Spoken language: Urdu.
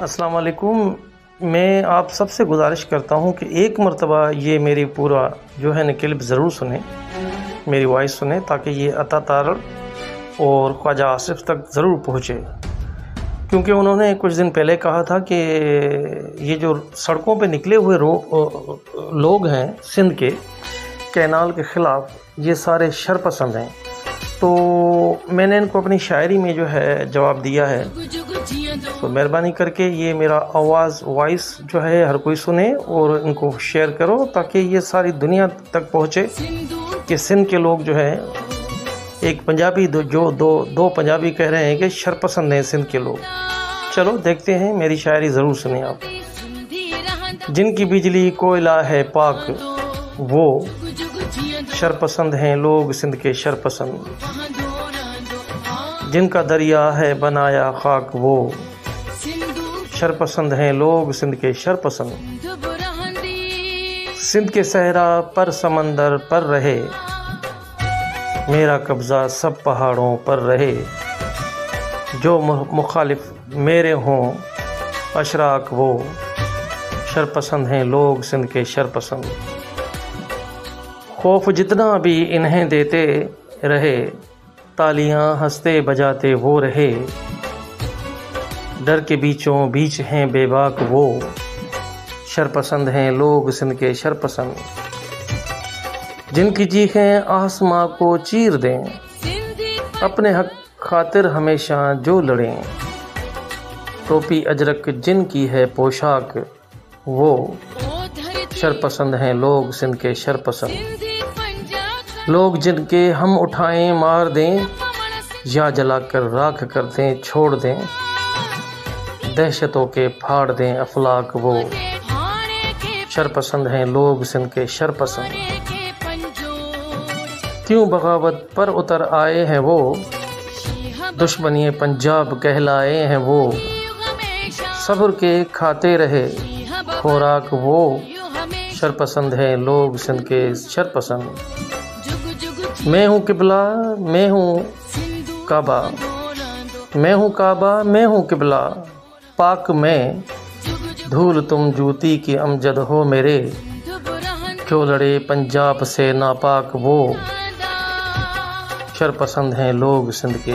السلام علیکم۔ میں آپ سب سے گزارش کرتا ہوں کہ ایک مرتبہ یہ میری پورا جو ہے نا کلپ ضرور سنیں، میری وائس سنیں، تاکہ یہ عطا تارڑ اور خواجہ آصف تک ضرور پہنچے، کیونکہ انہوں نے کچھ دن پہلے کہا تھا کہ یہ جو سڑکوں پہ نکلے ہوئے لوگ ہیں سندھ کے کینال کے خلاف، یہ سارے شرپسند ہیں۔ تو میں نے ان کو اپنی شاعری میں جو ہے جواب دیا ہے، تو مہربانی کر کے یہ میرا وائس جو ہے ہر کوئی سنے اور ان کو شیئر کرو، تاکہ یہ ساری دنیا تک پہنچے کہ سندھ کے لوگ جو ہے، ایک پنجابی دو پنجابی کہہ رہے ہیں کہ شرپسند ہیں سندھ کے لوگ۔ چلو دیکھتے ہیں، میری شاعری ضرور سنیں آپ۔ جن کی بجلی کوئلہ ہے پاک، وہ شرپسند ہیں لوگ سندھ کے شرپسند۔ جن کا دریا ہے بنایا خاک، وہ شرپسند ہیں لوگ سندھ کے شرپسند۔ سندھ کے صحرا پر سمندر پر رہے، میرا قبضہ سب پہاڑوں پر رہے۔ جو مخالف میرے ہوں اشراک، وہ شرپسند ہیں لوگ سندھ کے شرپسند۔ خوف جتنا بھی انہیں دیتے رہے، تالیاں ہنستے بجاتے وہ رہے۔ ڈر کے بیچوں بیچ ہیں بے باک، وہ شرپسند ہیں لوگ سندھ کے شرپسند۔ جن کی چیخیں آسماں کو چیر دیں، اپنے حق خاطر ہمیشہ جو لڑیں۔ ٹوپی اجرک جن کی ہے پوشاک، وہ شرپسند ہیں لوگ سندھ کے شرپسند۔ لوگ جن کے ہم اٹھائیں مار دیں، یا جلا کر راکھ کر دیں چھوڑ دیں۔ دہشتوں کے پھاڑ دیں افلاک، وہ شرپسند ہیں لوگ سندھ کے شرپسند۔ کیوں بغاوت پر اتر آئے ہیں وہ، دشمنی پنجاب کہلائے ہیں وہ۔ صبر کے کھاتے رہے خوراک، وہ شرپسند ہیں لوگ سندھ کے شرپسند۔ میں ہوں قبلہ میں ہوں کعبہ، میں ہوں کعبہ میں ہوں قبلہ، پاک میں دھول تم جوتی کی امجد ہو میرے۔ جو لڑے پنجاب سے ناپاک، وہ شرپسند ہیں لوگ سندھ کے